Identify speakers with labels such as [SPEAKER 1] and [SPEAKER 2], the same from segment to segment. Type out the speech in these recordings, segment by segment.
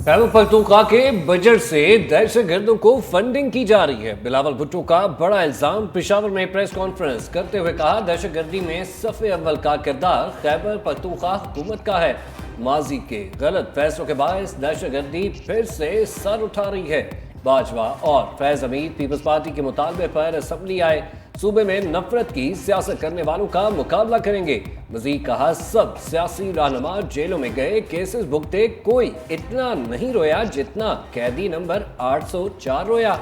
[SPEAKER 1] खैबर पख्तूनख्वा के बजट से दहशतगर्दों को फंडिंग की जा रही है। बिलावल भुट्टो का बड़ा इल्जाम। पेशावर में प्रेस कॉन्फ्रेंस करते हुए कहा, दहशतगर्दी में सफ़े अव्वल का किरदार खैबर पख्तूनख्वा हुकूमत का है। माजी के गलत फैसलों के बायस दहशतगर्दी फिर से सर उठा रही है। बाजवा और फैज हमीद पीपल्स पार्टी के मुतालबे पर असम्बली आए। सूबे में नफरत की सियासत करने वालों का मुकाबला करेंगे। मजीद कहा, सब सियासी रहनुमा जेलों में गए, केसेस भुगते, कोई इतना नहीं रोया जितना कैदी नंबर 804 रोया।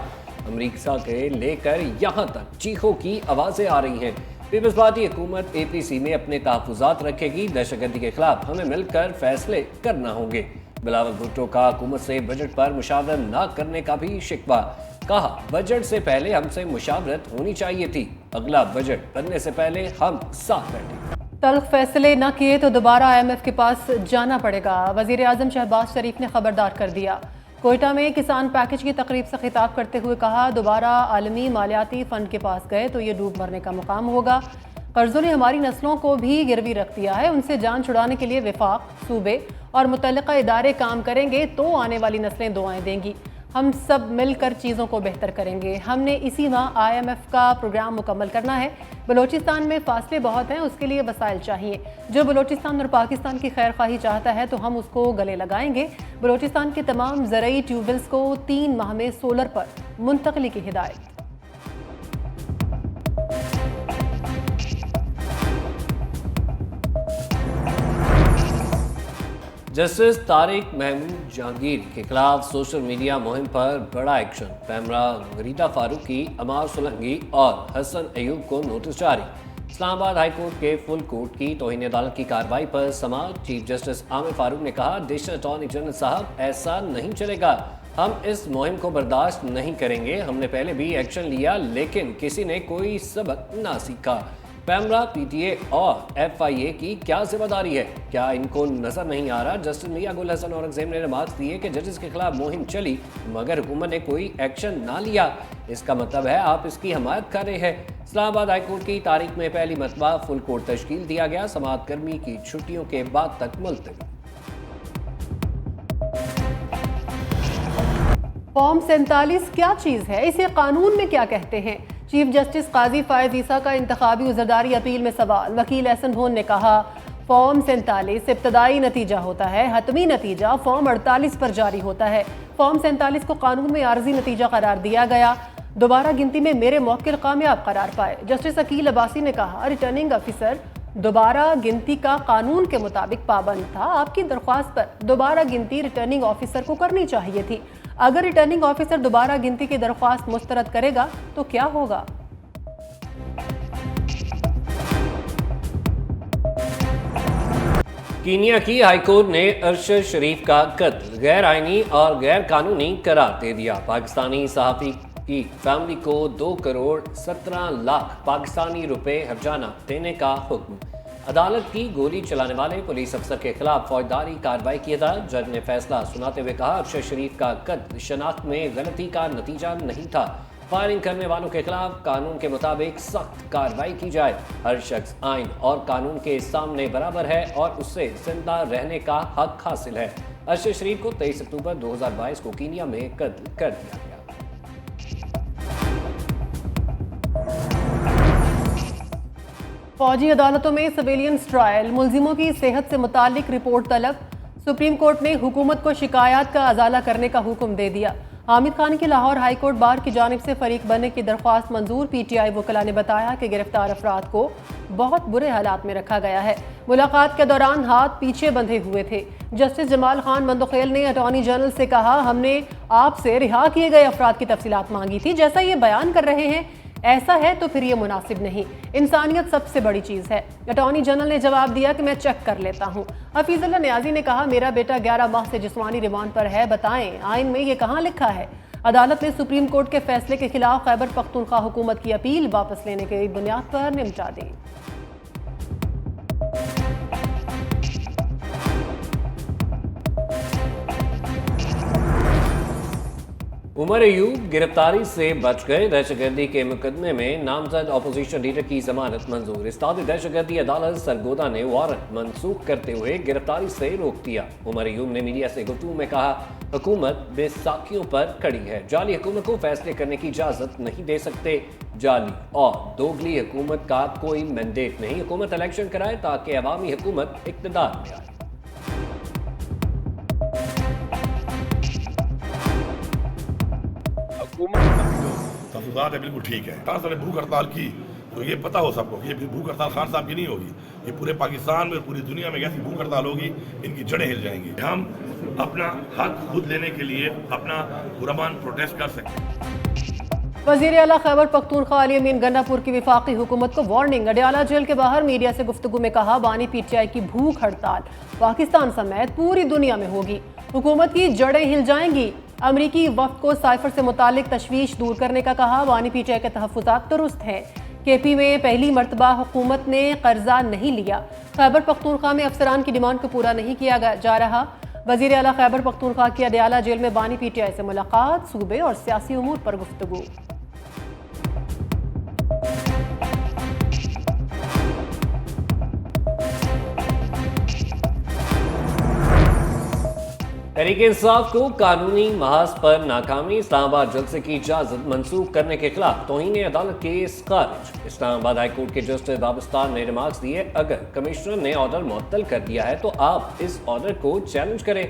[SPEAKER 1] अमरीका के लेकर यहाँ तक चीखों की आवाजें आ रही हैं। पीपल्स पार्टी हुकूमत APC में अपने तहफुजात रखेगी। दहशतगर्दी के खिलाफ हमें मिलकर फैसले करना होंगे। बिलावल भुट्टो का हुकूमत से बजट पर मुशावरत न करने का भी शिकवा। कहा, बजट से पहले हमसे मुशावरत होनी चाहिए थी। अगला बजट बनने से पहले हम साथ बैठे।
[SPEAKER 2] तल्ख फैसले न किए तो दोबारा IMF के पास जाना पड़ेगा। वजीर आजम शहबाज शरीफ ने खबरदार कर दिया। कोयटा में किसान पैकेज की तकरीब से खिताब करते हुए कहा, दोबारा आलमी मालियाती फंड के पास गए तो ये डूब मरने का मुकाम होगा। कर्जों ने हमारी नस्लों को भी गिरवी रख दिया है। उनसे जान छुड़ाने के लिए विफाक, सूबे और मुतल्लिका इदारे काम करेंगे तो आने वाली नस्लें दुआएं देंगी। हम सब मिलकर चीज़ों को बेहतर करेंगे। हमने इसी माह IMF का प्रोग्राम मुकम्मल करना है। बलोचिस्तान में फासले बहुत हैं, उसके लिए वसाइल चाहिए। जो बलोचिस्तान और पाकिस्तान की खैर खाही चाहता है तो हम उसको गले लगाएंगे। बलोचिस्तान के तमाम ज़रई ट्यूबवेल्स को 3 माह में सोलर पर मुंतकली की हिदायत।
[SPEAKER 1] जस्टिस तारिक महमूद जहांगीर के खिलाफ सोशल मीडिया मुहिम पर बड़ा एक्शन। पैमरा गरीदा फारूकी, अमार सुलंगी और हसन अयूब को नोटिस जारी। इस्लामाबाद हाई कोर्ट के फुल कोर्ट की तौहीन अदालत की कार्रवाई पर समाअत। चीफ जस्टिस आमिर फारूक ने कहा, एडिशनल अटॉर्नी जनरल साहब, ऐसा नहीं चलेगा। हम इस मुहिम को बर्दाश्त नहीं करेंगे। हमने पहले भी एक्शन लिया लेकिन किसी ने कोई सबक ना सीखा। पैमरा, PTA और FIA की क्या जिम्मेदारी है? क्या इनको नजर नहीं आ रहा? जस्टिस मियां गुल हसन औरंगजेब ने नमाज दी है कि जजेस के खिलाफ मुहिम चली मगर हुकूमत ने कोई एक्शन ना लिया। इसका मतलब है आप इसकी हमायत कर रहे हैं। इस्लामाबाद हाई कोर्ट की तारीख में पहली मरतबा फुल कोर्ट तश्कील दिया गया। समाअत गर्मी की छुट्टियों के बाद तक मुलतवी।
[SPEAKER 2] फॉर्म 47 क्या चीज़ है? इसे कानून में क्या कहते हैं? चीफ जस्टिस काजी फायज ईसा का इंतखाबी उज़रदारी अपील में सवाल। वकील एहसन भोन ने कहा, फॉर्म 47 इब्तदाई नतीजा होता है, हतमी नतीजा फॉर्म 48 पर जारी होता है। फॉर्म 47 को कानून में आर्जी नतीजा करार दिया गया। दोबारा गिनती में मेरे मौक्किल कामयाब करार पाए। जस्टिस अकील अब्बासी ने कहा, रिटर्निंग ऑफिसर दोबारा गिनती का कानून के मुताबिक पाबंद था। आपकी दरख्वास्त पर दोबारा गिनती रिटर्निंग ऑफिसर को करनी चाहिए थी। अगर रिटर्निंग ऑफिसर दोबारा गिनती की दरख्वास्त मुस्तरद करेगा तो क्या होगा?
[SPEAKER 1] कीनिया की हाईकोर्ट ने अरशद शरीफ का कत्ल गैर आईनी और गैर कानूनी करार दे दिया। पाकिस्तानी सहाफ़ी की फैमिली को 2 करोड़ 17 लाख पाकिस्तानी रुपए हर्जाना देने का हुक्म। अदालत की गोली चलाने वाले पुलिस अफसर के खिलाफ फौजदारी कार्रवाई की अदालत। जज ने फैसला सुनाते हुए कहा, अरशद शरीफ का कत्ल शनाख्त में गलती का नतीजा नहीं था। फायरिंग करने वालों के खिलाफ कानून के मुताबिक सख्त कार्रवाई की जाए। हर शख्स आइन और कानून के सामने बराबर है और उससे जिंदा रहने का हक हासिल है। अरशद शरीफ को 23 अक्टूबर 2022 को कीनिया में कत्ल कर दिया गया।
[SPEAKER 2] फौजी अदालतों में सर्वेलियंस ट्रायल, मुलजिमों की सेहत से मुतालिक रिपोर्ट तलब। सुप्रीम कोर्ट ने हुकूमत को शिकायत का अजाला करने का हुक्म दे दिया। हामिद खान की लाहौर हाई कोर्ट बार की जानिब से फरीक बनने की दरख्वास्त मंजूर। PTI वकला ने बताया कि गिरफ्तार अफराद को बहुत बुरे हालात में रखा गया है। मुलाकात के दौरान हाथ पीछे बंधे हुए थे। जस्टिस जमाल खान मंदोखेल ने अटॉर्नी जनरल से कहा, हमने आपसे रिहा किए गए अफराद की तफसीलात मांगी थी। जैसा ये बयान कर रहे हैं ऐसा है तो फिर ये मुनासिब नहीं। इंसानियत सबसे बड़ी चीज़ है। अटॉर्नी जनरल ने जवाब दिया कि मैं चेक कर लेता हूँ। हफीजुल्लाह नियाजी ने कहा, मेरा बेटा 11 माह से जिस्मानी रिमांड पर है, बताएं आइन में ये कहाँ लिखा है? अदालत ने सुप्रीम कोर्ट के फैसले के खिलाफ खैबर पख्तूनख्वा हुकूमत की अपील वापस लेने की बुनियाद पर निपटा दी।
[SPEAKER 1] उमर अयूब गिरफ्तारी से बच गए। दहशतगर्दी के मुकदमे में नामजद अपोजिशन लीडर की जमानत मंजूर। इस्ताद दहशतगर्दी अदालत सरगोदा ने वारंट मनसूख करते हुए गिरफ्तारी से रोक दिया। उमर अयूब ने मीडिया से गुफ्तगू में कहा, हुकूमत बेसाखियों पर खड़ी है। जाली हुकूमत को फैसले करने की इजाजत नहीं दे सकते। जाली और दोगली हुकूमत का कोई मैंडेट नहीं। हुकूमत इलेक्शन कराए ताकि अवामी हुकूमत इक़्तिदार में आए।
[SPEAKER 3] तहफुज़ात है बिल्कुल ठीक है। खान साहब ने भूख हड़ताल की तो ये पता हो सबको कि ये भूख हड़ताल खान साहब की नहीं होगी, ये पूरे पाकिस्तान में पूरी दुनिया में ऐसी भूख हड़ताल होगी इनकी जड़ें हिल जाएंगी। हम अपना हक खुद लेने के लिए अपना पुरअमन प्रोटेस्ट कर सकते हैं।
[SPEAKER 2] वज़ीर आला खैबर पख्तूनख्वा अली अमीन गंडापुर की वफाकी हुकूमत को वार्निंग। अडियाला जेल के बाहर मीडिया से गुफ्तगू में कहा, बानी पीटीआई की भूख हड़ताल पाकिस्तान समेत पूरी दुनिया में होगी, हुकूमत की जड़ें हिल जाएंगी। अमरीकी वफ्द को साइफर से मुतालिक तशवीश दूर करने का कहा। बानी पीटीआई के तहफ़्फ़ुज़ात दुरुस्त हैं। केपी में पहली मरतबा हुकूमत ने कर्जा नहीं लिया। खैबर पख्तूनख्वा में अफसरान की डिमांड को पूरा नहीं किया जा रहा। वज़ीर आला खैबर पख्तूनख्वा की अडियाला जेल में बानी पीटीआई से मुलाकात, सूबे और सियासी उमूर पर गुफ्तगू।
[SPEAKER 1] तहरीक इंसाफ को कानूनी महाज पर नाकामी। इस्लामाबाद जलसे की इजाजत मंसूख करने के खिलाफ तौहीन अदालत केस खारिज। इस्लामाबाद हाई कोर्ट के जस्टिस बाबिस्तान ने रिमार्क्स दिए, अगर कमिश्नर ने ऑर्डर मुअत्तल कर दिया है तो आप इस ऑर्डर को चैलेंज करें।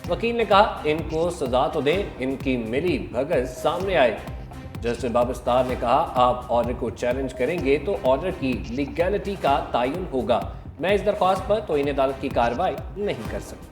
[SPEAKER 1] वकील ने कहा, इनको सजा तो दें, इनकी मिली भगत सामने आए। जस्टिस बाबिस्तान ने कहा, आप ऑर्डर को चैलेंज करेंगे तो ऑर्डर की लीगैलिटी का तयन होगा। मैं इस दरख्वास्त पर तौहीन अदालत की कार्रवाई नहीं कर सकता।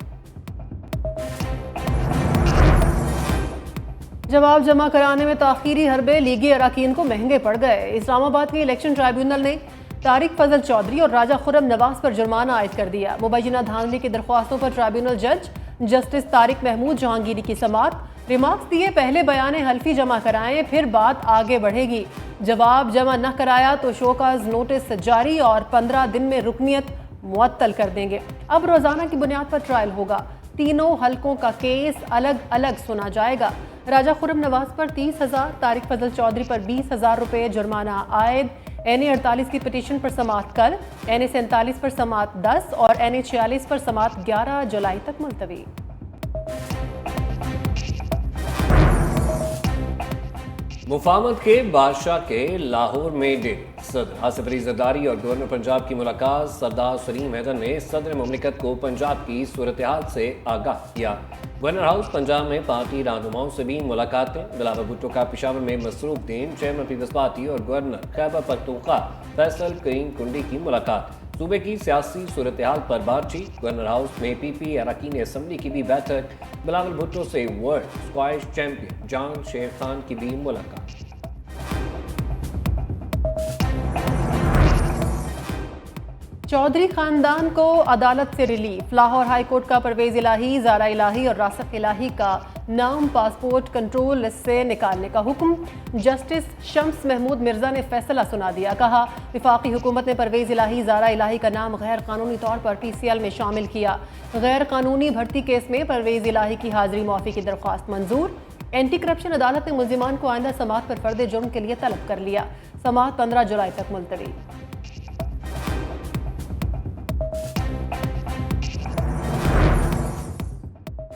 [SPEAKER 2] जवाब जमा कराने में ताखीरी हरबे लीगी अरकान को महंगे पड़ गए। इस्लामाबाद के इलेक्शन ट्राइब्यूनल ने तारिक फजल चौधरी और राजा खुर्रम नवाज पर जुर्माना आयद कर दिया। मुबैना धांधली की दरख्वास्तों पर ट्राइब्यूनल जज जस्टिस तारिक महमूद जहांगीरी की समाअत। रिमार्क्स दिए, पहले बयान हल्फी जमा कराएं, फिर बात आगे बढ़ेगी। जवाब जमा न कराया तो शोकाज नोटिस जारी और 15 दिन में रुकनियत मुअत्तल कर देंगे। अब रोजाना की बुनियाद पर ट्रायल होगा। तीनों हलकों का केस अलग अलग सुना जाएगा। राजा खुर्रम नवाज पर 30,000, तारिक फजल चौधरी पर 20,000 रुपये जुर्माना आयद। NA 48 की पिटीशन पर समाअत कल, NA 47 पर समाअत 10 और NA 46 पर समाअत 11 जुलाई तक मुलतवी।
[SPEAKER 1] मुफाहमत के बादशाह के लाहौर में डेरे। सदर आसिफ अली जरदारी और गवर्नर पंजाब की मुलाकात। सरदार सलीम हैदर ने सदर मुमलिकत को पंजाब की सूरत हाल से आगाह किया। गवर्नर हाउस पंजाब में पार्टी रहनुमाओं से भी मुलाकातें। बिलावल भुट्टो का पेशावर में मसरूफ दिन, चेयरमैन पीपल्स पार्टी और गवर्नर खैबर पख्तूनख्वा फैसल करीम कुंडी की मुलाकात। सूबे की सियासी सूरत हाल पर बातचीत। गवर्नर हाउस में PP अरकान असम्बली की भी बैठक। बिलावल भुट्टो से वर्ल्ड स्क्वैश चैंपियन जान शेर खान की भी मुलाकात।
[SPEAKER 2] चौधरी खानदान को अदालत से रिलीफ। लाहौर हाई कोर्ट का परवेज इलाही, ज़ारा इलाही और रासख इलाही का नाम पासपोर्ट कंट्रोल लिस्ट से निकालने का हुक्म। जस्टिस शम्स महमूद मिर्जा ने फैसला सुना दिया। कहा, विफाकी हुकूमत ने परवेज इलाही, ज़ारा इलाही का नाम गैर कानूनी तौर पर PCL में शामिल किया। गैर कानूनी भर्ती केस में परवेज इलाही की हाजिरी मुआफ़ी की दरख्वास्त मंजूर। एंटी करप्शन अदालत ने मुल्जिमान को आइंदा समाअत पर फर्द जुर्म के लिए तलब कर लिया। समाअत 15 जुलाई तक मुलतवी।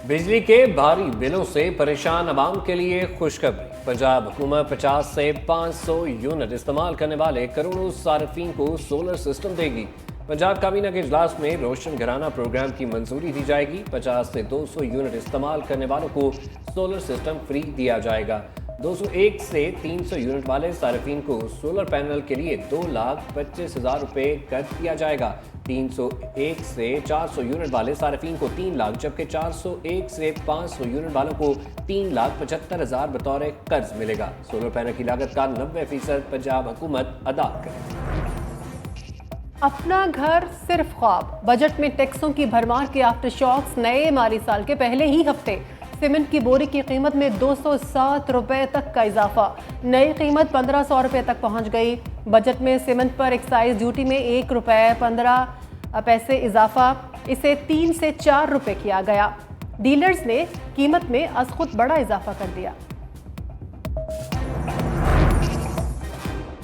[SPEAKER 1] बिजली के भारी बिलों से परेशान आवाम के लिए खुशखबरी। पंजाब हुकूमत 50 से 500 यूनिट इस्तेमाल करने वाले करोड़ों सार्फिन को सोलर सिस्टम देगी। पंजाब काबीना के इजलास में रोशन घराना प्रोग्राम की मंजूरी दी जाएगी। 50 से 200 यूनिट इस्तेमाल करने वालों को सोलर सिस्टम फ्री दिया जाएगा। 201 से 300 यूनिट वाले सार्फिन को सोलर पैनल के लिए 2,25,000 रुपये कर दिया जाएगा। 301 से 400 यूनिट वाले सार्फिन को 3 लाख, जबकि 401 से 500 यूनिट वालों को 3,75,000 बतौर कर्ज मिलेगा। सोलर पैनल की लागत का 90% पंजाब हुकूमत अदा करेगी।
[SPEAKER 2] अपना घर सिर्फ ख्वाब। बजट में टैक्सों की भरमार के आफ्टर शॉक्स। नए माली साल के पहले ही हफ्ते सीमेंट की बोरी की कीमत में 207 रुपये तक का इजाफा। नई कीमत 1,500 रुपये तक पहुंच गई। बजट में सीमेंट पर एक्साइज ड्यूटी में 1 रुपये 15 पैसे इजाफा, इसे 3 से 4 रुपये किया गया। डीलर्स ने कीमत में अज खुद बड़ा इजाफा कर दिया।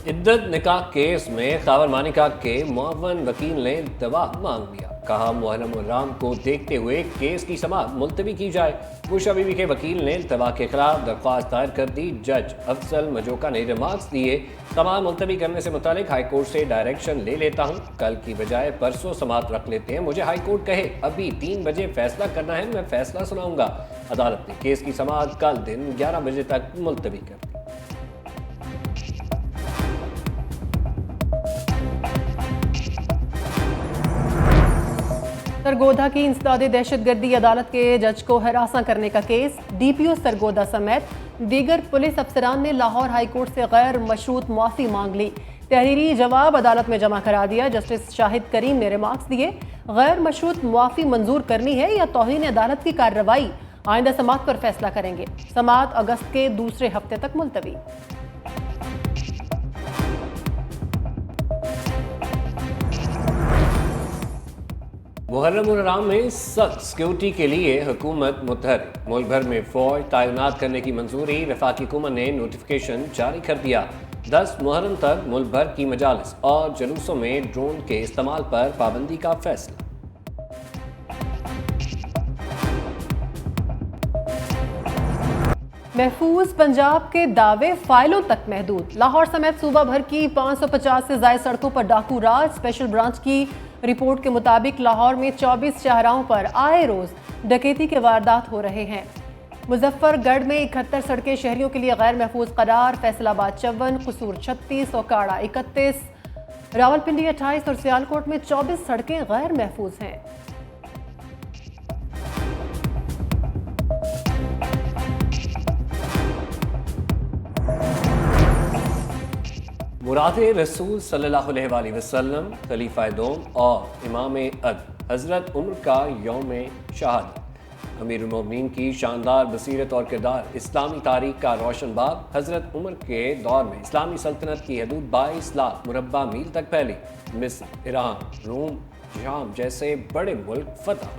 [SPEAKER 1] इद्दत निकाह केस में खैबर मानिका के मुअव्वन वकील ने दवा मांग लिया। कहा मुहर्रम राम को देखते हुए केस की समाअत मुलतवी की जाए। बुशरा बीबी के वकील ने दवा के खिलाफ दरख्वास्त दायर कर दी। जज अफजल मजोका ने रिमार्क्स दिए, समाअत मुलतवी करने से मुतालिक हाई कोर्ट से डायरेक्शन ले लेता हूँ। कल की बजाय परसों समाअत रख लेते हैं। मुझे हाई कोर्ट कहे अभी 3 बजे फैसला करना है, मैं फैसला सुनाऊंगा। अदालत ने केस की समाअत कल दिन 11 बजे तक मुलतवी कर दी।
[SPEAKER 2] सरगोधा की इंसदादे दहशतगर्दी अदालत के जज को हरासा करने का केस। डीपीओ सरगोधा समेत दीगर पुलिस अफसरान ने लाहौर हाई कोर्ट से गैर मशरूत माफी मांग ली। तहरीरी जवाब अदालत में जमा करा दिया। जस्टिस शाहिद करीम ने रिमार्क्स दिए, गैर मशरूत माफी मंजूर करनी है या तौहीन अदालत की कार्रवाई, आइंदा समाअत पर फैसला करेंगे। समाअत अगस्त के दूसरे हफ्ते तक मुलतवी।
[SPEAKER 1] मुहर्रम राम में सख्त सिक्योरिटी के लिए हुकूमत मुतहरिक। मुल्क भर में फौज तैनात करने की मंजूरी। वफाकी हुकूमत ने नोटिफिकेशन जारी कर दिया। 10 मुहर्रम तक मुल्क भर की मजालिस और जुलूसों में ड्रोन के इस्तेमाल पर पाबंदी का फैसला।
[SPEAKER 2] महफूज पंजाब के दावे फाइलों तक महदूद। लाहौर समेत सूबा भर की 550 से ज्यादा सड़कों पर डाकू राज। स्पेशल ब्रांच की रिपोर्ट के मुताबिक लाहौर में 24 शाहराहों पर आए रोज डकैती के वारदात हो रहे हैं। मुजफ्फरगढ़ में 71 सड़कें शहरियों के लिए गैर महफूज करार। फैसलाबाद 54, कसूर 36, ओकाड़ा 31, रावलपिंडी 28 और सियालकोट में 24 सड़कें गैर महफूज हैं।
[SPEAKER 1] मुरादे रसूल सल्लल्लाहु अलैहि वसल्लम, खलीफा दोम और इमाम अद हज़रत उमर का यौम शहादत। अमीरुल मोमिनीन की शानदार बसीरत और किरदार इस्लामी तारीख का रोशन बाब। हज़रत उमर के दौर में इस्लामी सल्तनत की हदूद 22 लाख मुरब्बा मील तक फैली। मिस्र, ईरान, रोम, शाम जैसे बड़े मुल्क फतह।